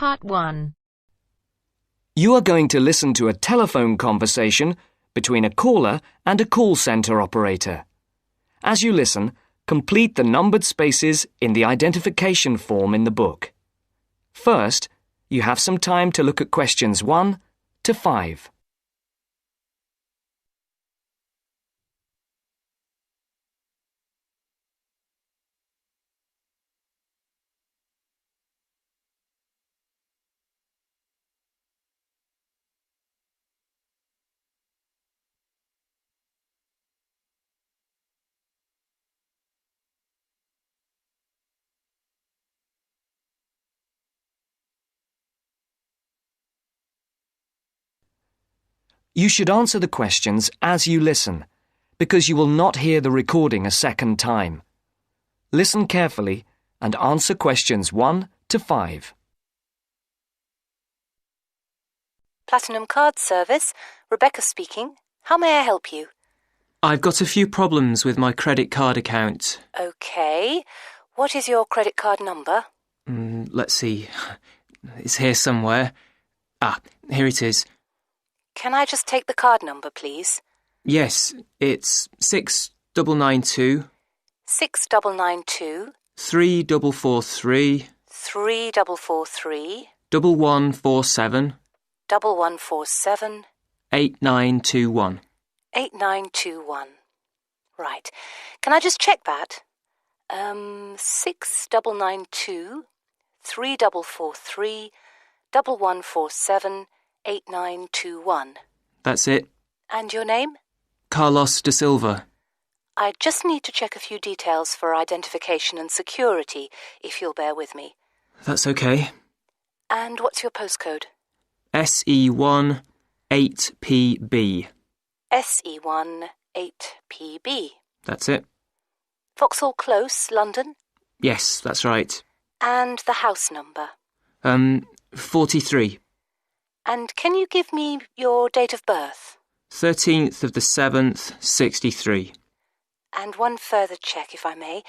Part 1. You are going to listen to a telephone conversation between a caller and a call centre operator. As you listen, complete the numbered spaces in the identification form in the book. First, you have some time to look at questions 1 to 5. You should answer the questions as you listen, because you will not hear the recording a second time. Listen carefully and answer questions 1 to 5. Platinum Card Service, Rebecca speaking. How may I help you? I've got a few problems with my credit card account. Okay. What is your credit card number? Let's see. It's here somewhere. Here it is. Can I just take the card number, please? Yes, it's 6992 6992 3443 3443 1147 1147 8921. 8921. Right. Can I just check that? 6992 3443 1147 8921. That's it. And your name? Carlos de Silva. I just need to check a few details for identification and security, if you'll bear with me. That's okay. And what's your postcode? SE1 8PB. SE1 8PB. That's it. Vauxhall Close, London? Yes, that's right. And the house number? 43. And can you give me your date of birth? 13th of the 7th, 63. And one further check, if I may.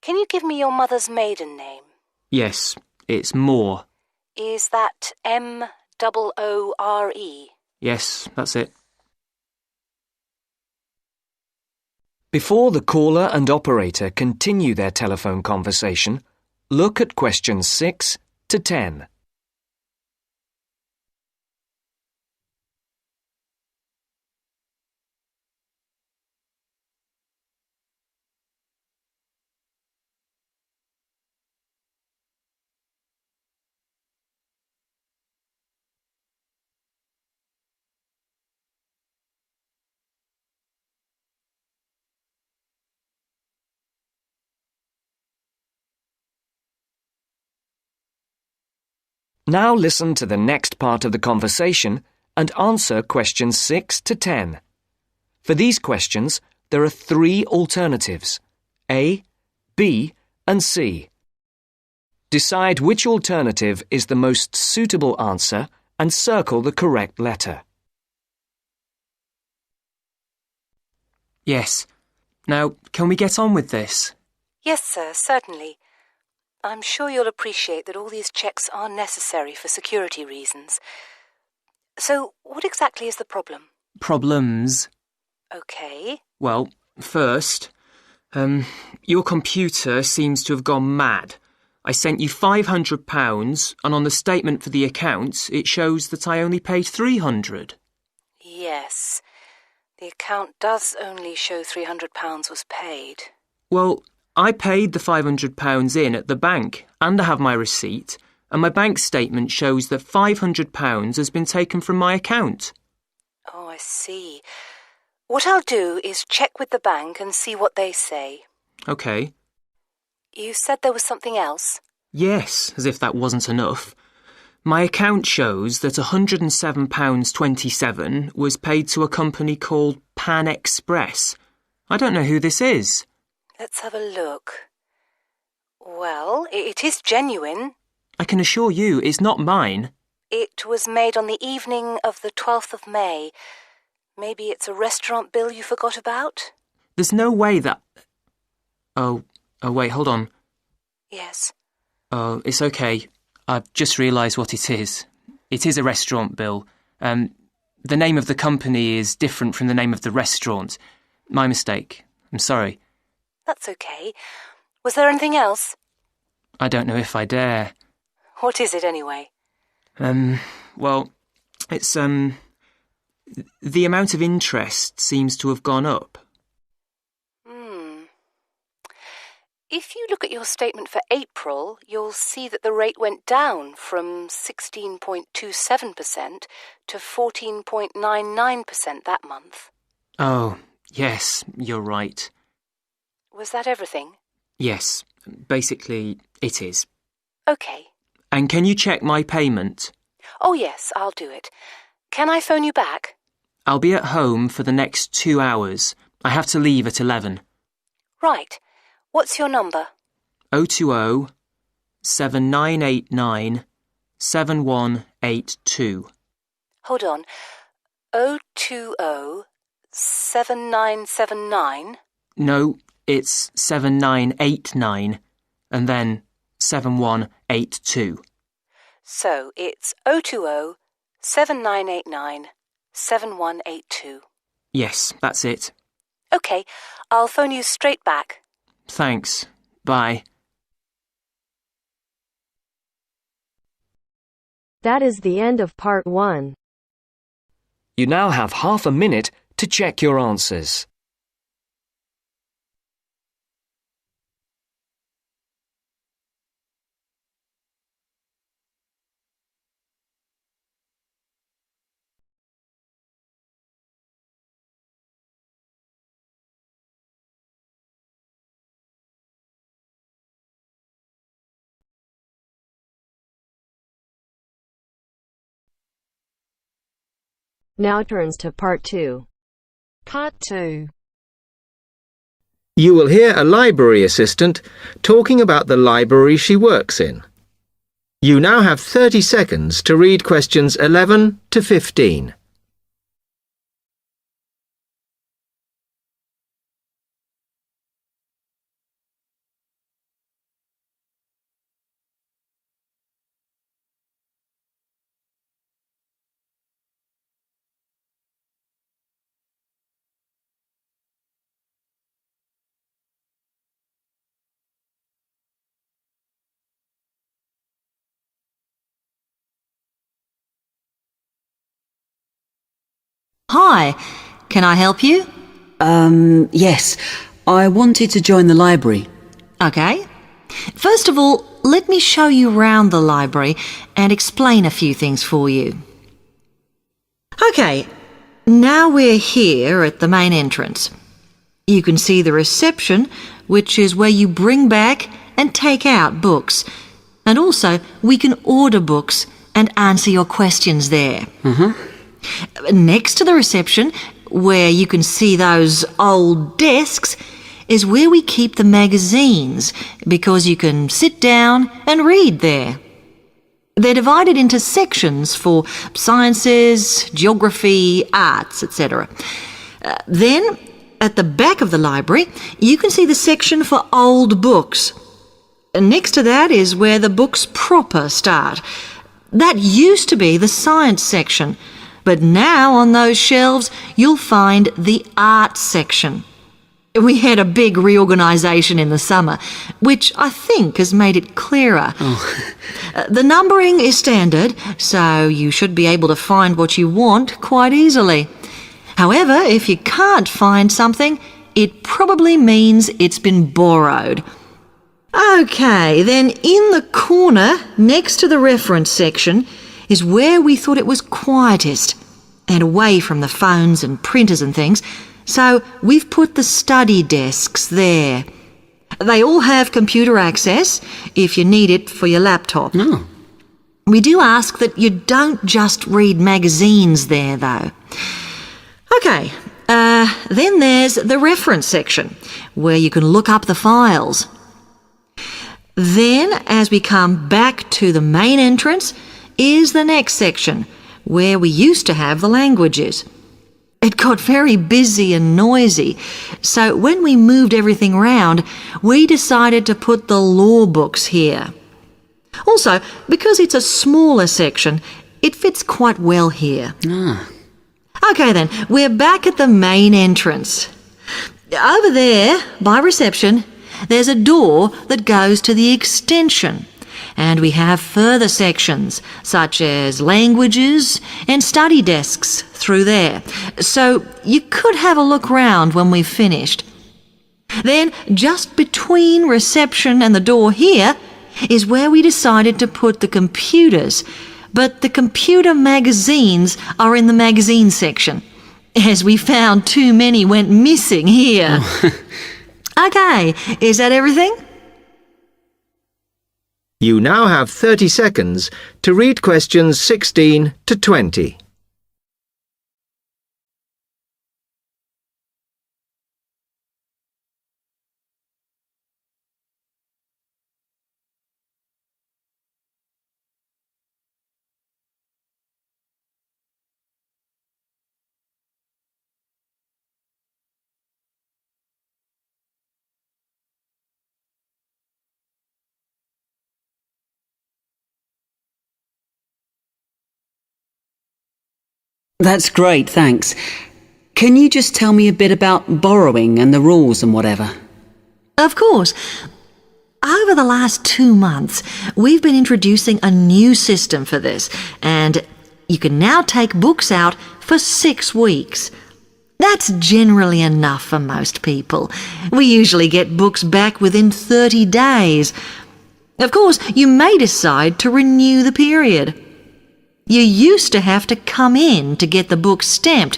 Can you give me your mother's maiden name? Yes, it's Moore. Is that Moore? Yes, that's it. Before the caller and operator continue their telephone conversation, look at questions 6 to 10. Now listen to the next part of the conversation and answer questions 6 to 10. For these questions, there are 3 alternatives: A, B, and C. Decide which alternative is the most suitable answer and circle the correct letter. Yes. Now, can we get on with this? Yes, sir, certainly. I'm sure you'll appreciate that all these checks are necessary for security reasons. So, what exactly is the problem? Problems? Okay. Well, first, your computer seems to have gone mad. I sent you £500 and on the statement for the account it shows that I only paid £300. Yes. The account does only show £300 was paid. Well, I paid the £500 in at the bank and I have my receipt, and my bank statement shows that £500 has been taken from my account. Oh, I see. What I'll do is check with the bank and see what they say. OK. You said there was something else? Yes, as if that wasn't enough. My account shows that £107.27 was paid to a company called Pan Express. I don't know who this is. Let's have a look. Well, it is genuine. I can assure you it's not mine. It was made on the evening of the 12th of May. Maybe it's a restaurant bill you forgot about? There's no way that... Oh, wait, hold on. Yes. Oh, it's okay. I've just realised what it is. It is a restaurant bill. The name of the company is different from the name of the restaurant. My mistake. I'm sorry. That's okay. Was there anything else? I don't know if I dare. What is it anyway? Well, it's, the amount of interest seems to have gone up. If you look at your statement for April, you'll see that the rate went down from 16.27% to 14.99% that month. Oh, yes, you're right. Was that everything? Yes, basically it is. Okay. And can you check my payment? Oh yes, I'll do it. Can I phone you back? I'll be at home for the next 2 hours. I have to leave at 11. Right. What's your number? 020 7989 7182. Hold on. 020 7979? No, it's 7989 and then 7182. So it's 020 7989 7182. Yes, that's it. Okay, I'll phone you straight back. Thanks. Bye. That is the end of part 1. You now have half a minute to check your answers. Now turns to part 2. Part 2. You will hear a library assistant talking about the library she works in. You now have 30 seconds to read questions 11 to 15. Hi, can I help you? Yes. I wanted to join the library. Okay. First of all, let me show you round the library and explain a few things for you. Okay, now we're here at the main entrance. You can see the reception, which is where you bring back and take out books. And also, we can order books and answer your questions there. Next to the reception, where you can see those old desks, is where we keep the magazines, because you can sit down and read there. They're divided into sections for sciences, geography, arts, etc. Then, at the back of the library, you can see the section for old books. Next to that is where the books proper start. That used to be the science section, but now on those shelves you'll find the art section. We had a big reorganisation in the summer, which I think has made it clearer. The numbering is standard, so you should be able to find what you want quite easily. However, if you can't find something, it probably means it's been borrowed. Okay, then in the corner next to the reference section is where we thought it was quietest and away from the phones and printers and things, so we've put the study desks there. They all have computer access if you need it for your laptop. We do ask that you don't just read magazines there, though. Okay, then there's the reference section, where you can look up the files. Then, as we come back to the main entrance, is the next section, where we used to have the languages. It got very busy and noisy, so when we moved everything round, we decided to put the law books here. Also, because it's a smaller section, it fits quite well here. OK then, we're back at the main entrance. Over there, by reception, there's a door that goes to the extension. And we have further sections, such as languages and study desks through there. So you could have a look round when we've finished. Then, just between reception and the door here, is where we decided to put the computers. But the computer magazines are in the magazine section, as we found too many went missing here. OK, is that everything? You now have 30 seconds to read questions 16 to 20. That's great, thanks. Can you just tell me a bit about borrowing and the rules and whatever? Of course. Over the last 2 months, we've been introducing a new system for this, and you can now take books out for 6 weeks. That's generally enough for most people. We usually get books back within 30 days. Of course, you may decide to renew the period. You used to have to come in to get the book stamped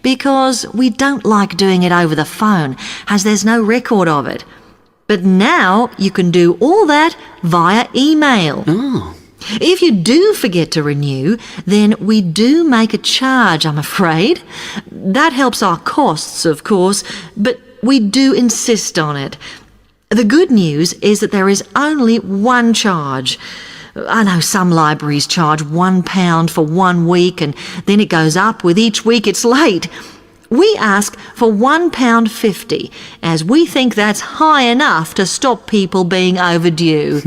because we don't like doing it over the phone, as there's no record of it. But now you can do all that via email. Oh. If you do forget to renew, then we do make a charge, I'm afraid. That helps our costs, of course, but we do insist on it. The good news is that there is only one charge. I know some libraries charge £1 for 1 week and then it goes up with each week it's late. We ask for £1.50 as we think that's high enough to stop people being overdue.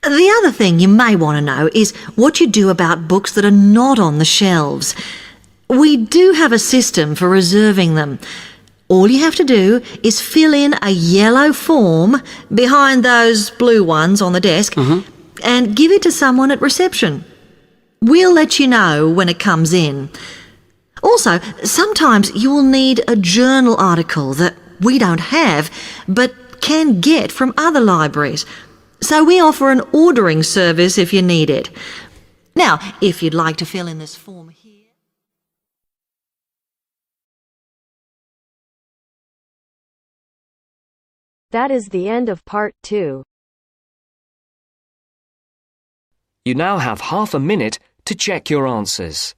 The other thing you may want to know is what you do about books that are not on the shelves. We do have a system for reserving them. All you have to do is fill in a yellow form behind those blue ones on the desk and give it to someone at reception. We'll let you know when it comes in. Also, sometimes you will need a journal article that we don't have but can get from other libraries. So we offer an ordering service if you need it. Now, if you'd like to fill in this form here. That is the end of part 2. You now have half a minute to check your answers.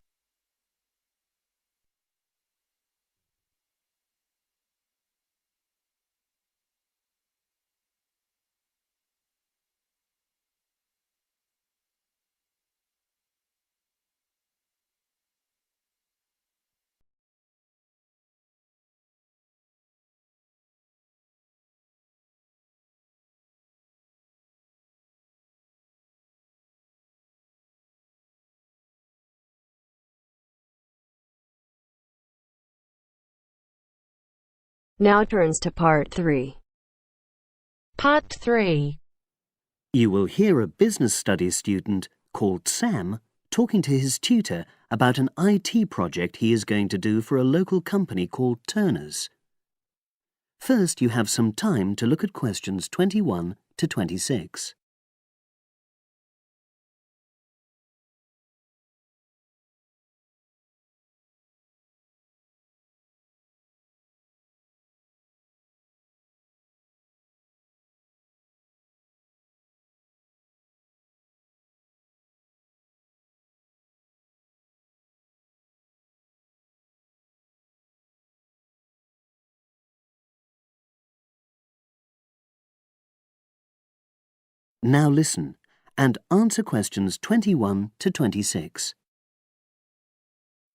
Now turns to part 3. Part 3. You will hear a business studies student called Sam talking to his tutor about an IT project he is going to do for a local company called Turner's. First, you have some time to look at questions 21 to 26. Now listen and answer questions 21 to 26.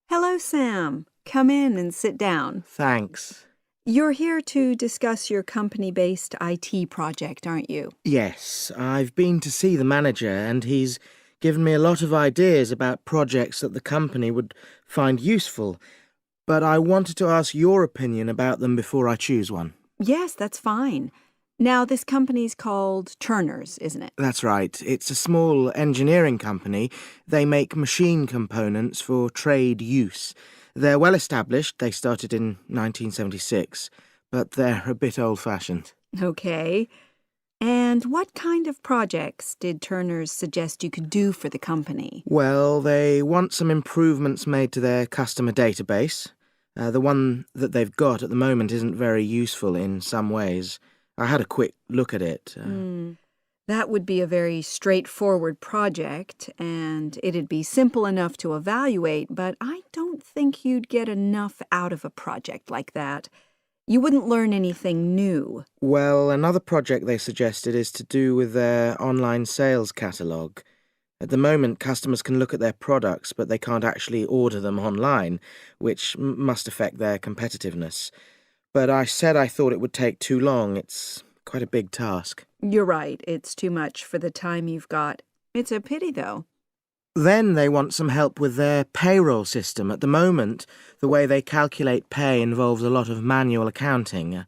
Hello, Sam. Come in and sit down. Thanks. You're here to discuss your company-based IT project, aren't you? Yes, I've been to see the manager and he's given me a lot of ideas about projects that the company would find useful, but I wanted to ask your opinion about them before I choose one. Yes, that's fine. Now, this company's called Turner's, isn't it? That's right. It's a small engineering company. They make machine components for trade use. They're well established. They started in 1976, but they're a bit old-fashioned. Okay. And what kind of projects did Turner's suggest you could do for the company? Well, they want some improvements made to their customer database. The one that they've got at the moment isn't very useful in some ways. I had a quick look at it. That would be a very straightforward project, and it'd be simple enough to evaluate, but I don't think you'd get enough out of a project like that. You wouldn't learn anything new. Well, another project they suggested is to do with their online sales catalogue. At the moment, customers can look at their products, but they can't actually order them online, which must affect their competitiveness. But I said I thought it would take too long. It's quite a big task. You're right. It's too much for the time you've got. It's a pity, though. Then they want some help with their payroll system. At the moment, the way they calculate pay involves a lot of manual accounting.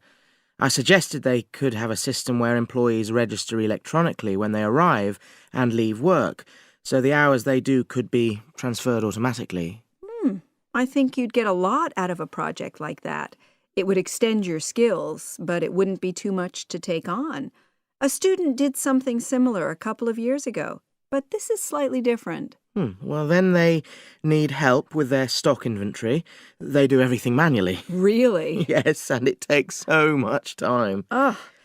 I suggested they could have a system where employees register electronically when they arrive and leave work, so the hours they do could be transferred automatically. I think you'd get a lot out of a project like that. It would extend your skills, but it wouldn't be too much to take on. A student did something similar a couple of years ago, but this is slightly different. Well, then they need help with their stock inventory. They do everything manually. Really? Yes, and it takes so much time.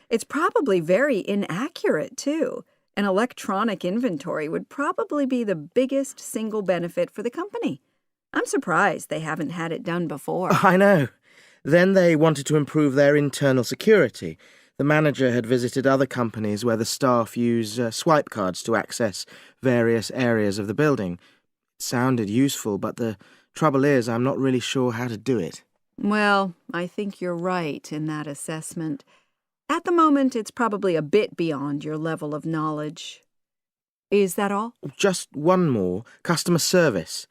It's probably very inaccurate, too. An electronic inventory would probably be the biggest single benefit for the company. I'm surprised they haven't had it done before. I know. Then they wanted to improve their internal security. The manager had visited other companies where the staff use swipe cards to access various areas of the building. It sounded useful, but the trouble is I'm not really sure how to do it. Well, I think you're right in that assessment. At the moment, it's probably a bit beyond your level of knowledge. Is that all? Just one more. Customer service.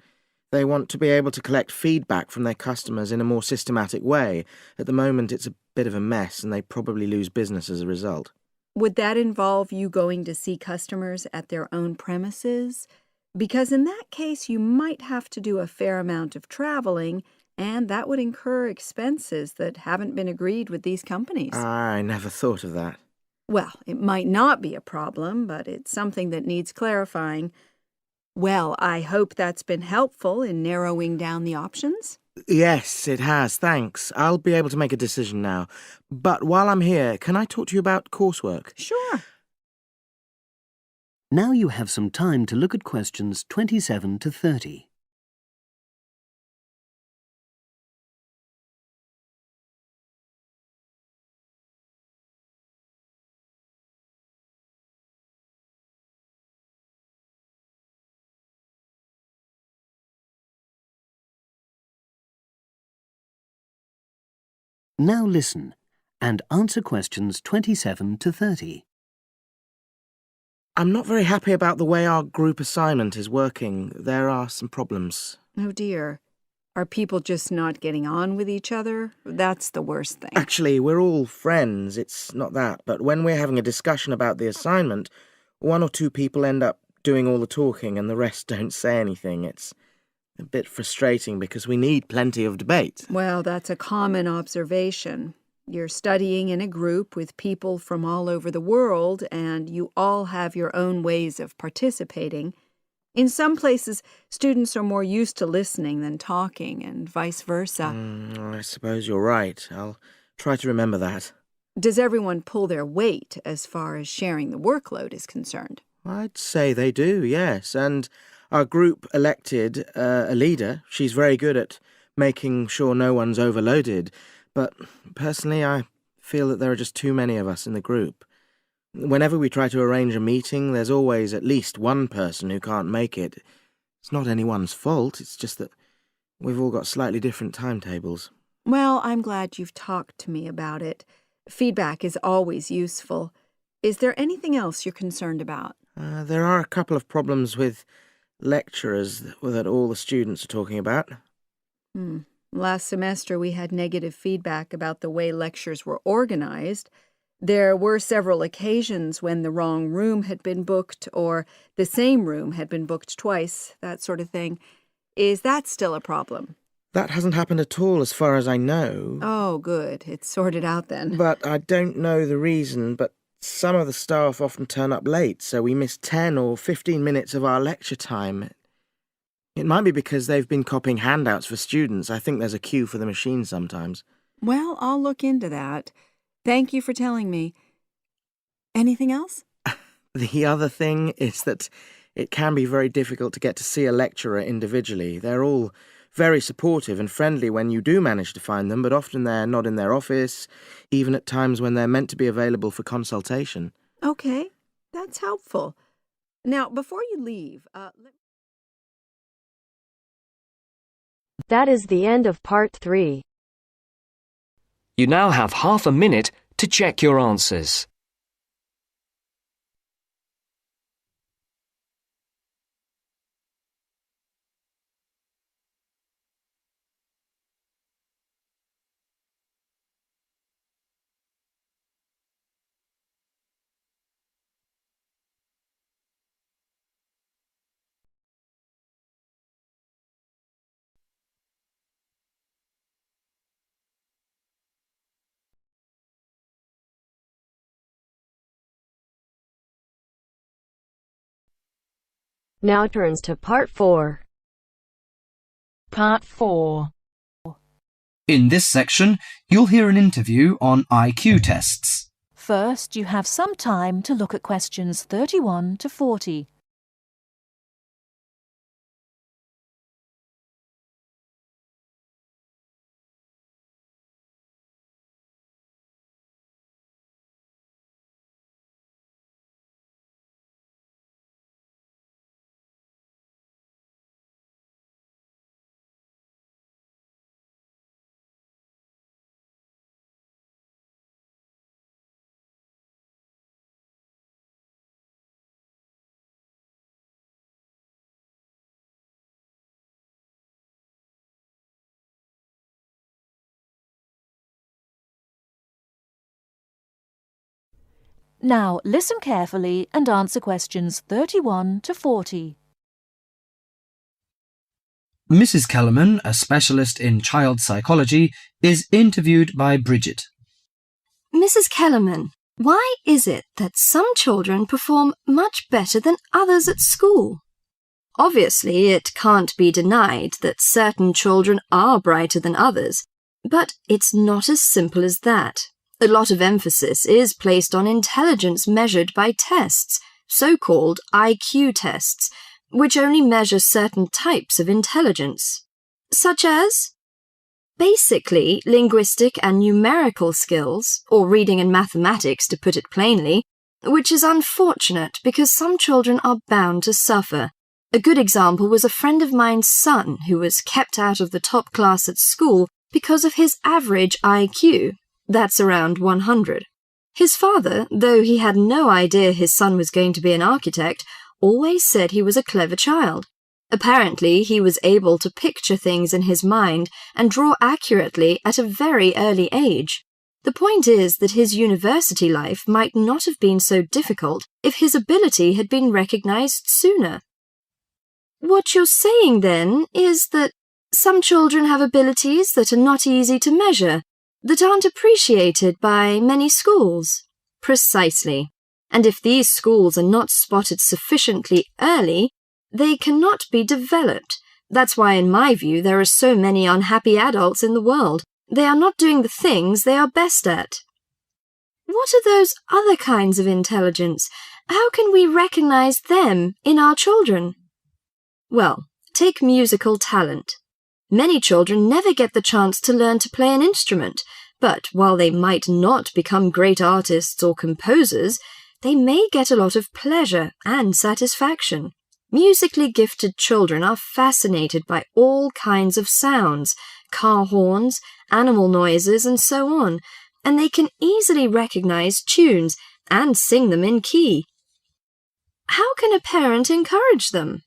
They want to be able to collect feedback from their customers in a more systematic way. At the moment, it's a bit of a mess, and they probably lose business as a result. Would that involve you going to see customers at their own premises? Because in that case, you might have to do a fair amount of traveling, and that would incur expenses that haven't been agreed with these companies. I never thought of that. Well, it might not be a problem, but it's something that needs clarifying. Well, I hope that's been helpful in narrowing down the options. Yes, it has, thanks. I'll be able to make a decision now. But while I'm here, can I talk to you about coursework? Sure. Now you have some time to look at questions 27 to 30. Now listen and answer questions 27 to 30. I'm not very happy about the way our group assignment is working. There are some problems. Oh, dear. Are people just not getting on with each other? That's the worst thing. Actually, we're all friends. It's not that. But when we're having a discussion about the assignment, one or two people end up doing all the talking and the rest don't say anything. It's a bit frustrating because we need plenty of debate. Well, that's a common observation. You're studying in a group with people from all over the world, and you all have your own ways of participating. In some places, students are more used to listening than talking, and vice versa. I suppose you're right. I'll try to remember that. Does everyone pull their weight as far as sharing the workload is concerned? I'd say they do, yes. And our group elected a leader. She's very good at making sure no one's overloaded. But personally, I feel that there are just too many of us in the group. Whenever we try to arrange a meeting, there's always at least one person who can't make it. It's not anyone's fault, it's just that we've all got slightly different timetables. Well, I'm glad you've talked to me about it. Feedback is always useful. Is there anything else you're concerned about? There are a couple of problems with lecturers that all the students are talking about. Last semester we had negative feedback about the way lectures were organized. There were several occasions when the wrong room had been booked or the same room had been booked twice, that sort of thing. Is that still a problem? That hasn't happened at all as far as I know. Oh, good. It's sorted out then. But I don't know the reason, but some of the staff often turn up late, so we miss 10 or 15 minutes of our lecture time. It might be because they've been copying handouts for students. I think there's a queue for the machine sometimes. Well, I'll look into that. Thank you for telling me. Anything else? The other thing is that it can be very difficult to get to see a lecturer individually. They're all very supportive and friendly when you do manage to find them, but often they're not in their office, even at times when they're meant to be available for consultation. Okay, that's helpful. Now, before you leave, That is the end of part 3. You now have half a minute to check your answers. Now turns to part 4. Part 4. In this section, you'll hear an interview on IQ tests. First, you have some time to look at questions 31 to 40. Now, listen carefully and answer questions 31 to 40. Mrs. Kellerman, a specialist in child psychology, is interviewed by Bridget. Mrs. Kellerman, why is it that some children perform much better than others at school? Obviously, it can't be denied that certain children are brighter than others, but it's not as simple as that. A lot of emphasis is placed on intelligence measured by tests, so-called IQ tests, which only measure certain types of intelligence, such as basically linguistic and numerical skills, or reading and mathematics to put it plainly, which is unfortunate because some children are bound to suffer. A good example was a friend of mine's son who was kept out of the top class at school because of his average IQ. That's around 100. His father, though he had no idea his son was going to be an architect, always said he was a clever child. Apparently, he was able to picture things in his mind and draw accurately at a very early age. The point is that his university life might not have been so difficult if his ability had been recognized sooner. What you're saying, then, is that some children have abilities that are not easy to measure, that aren't appreciated by many schools. Precisely. And if these schools are not spotted sufficiently early, they cannot be developed. That's why, in my view, there are so many unhappy adults in the world. They are not doing the things they are best at. What are those other kinds of intelligence? How can we recognize them in our children? Well, take musical talent. Many children never get the chance to learn to play an instrument, but while they might not become great artists or composers, they may get a lot of pleasure and satisfaction. Musically gifted children are fascinated by all kinds of sounds, car horns, animal noises, and so on, and they can easily recognize tunes and sing them in key. How can a parent encourage them?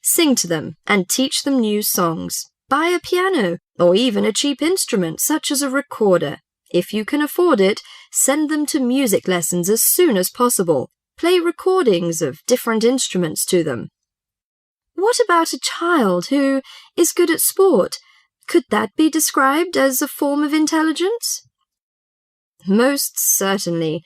Sing to them and teach them new songs. Buy a piano or even a cheap instrument such as a recorder. If you can afford it, send them to music lessons as soon as possible. Play recordings of different instruments to them. What about a child who is good at sport? Could that be described as a form of intelligence? Most certainly.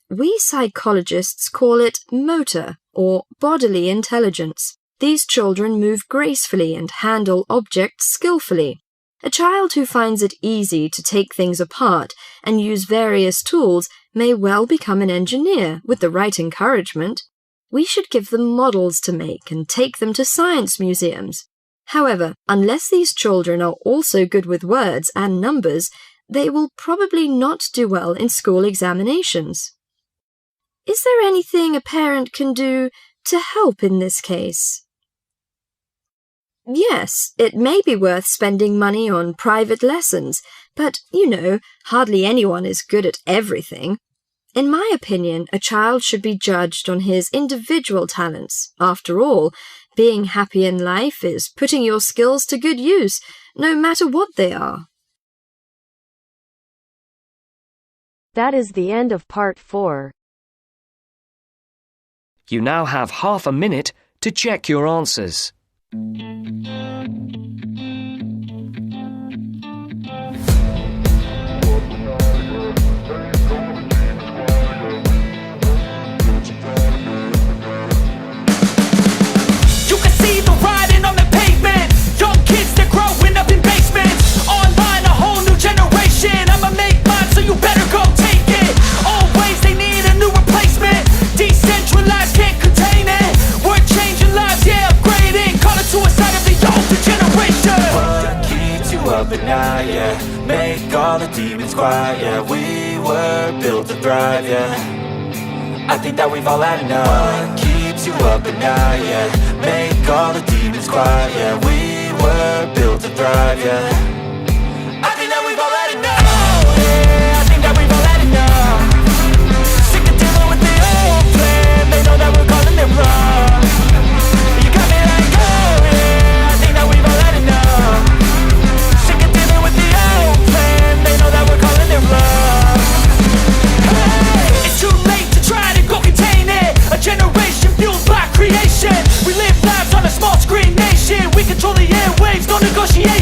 We psychologists call it motor or bodily intelligence. These children move gracefully and handle objects skillfully. A child who finds it easy to take things apart and use various tools may well become an engineer with the right encouragement. We should give them models to make and take them to science museums. However, unless these children are also good with words and numbers, they will probably not do well in school examinations. Is there anything a parent can do to help in this case? Yes, it may be worth spending money on private lessons, but, hardly anyone is good at everything. In my opinion, a child should be judged on his individual talents. After all, being happy in life is putting your skills to good use, no matter what they are. That is the end of part 4. You now have half a minute to check your answers. Make all the demons quiet, yeah. We were built to thrive, yeah. I think that we've all had enough. What keeps you up at night, yeah. Make all the demons quiet, yeah. We were built to thrive, yeah. I think that we've all had enough. Oh yeah, I think that we've all had enough. Sick of dealing with the old plan. They know that we're calling it wrong. You got me like, oh yeah, I think that we've all had enough. It's too late to try to go contain it. A generation fueled by creation. We live lives on a small screen nation. We control the airwaves, no negotiation.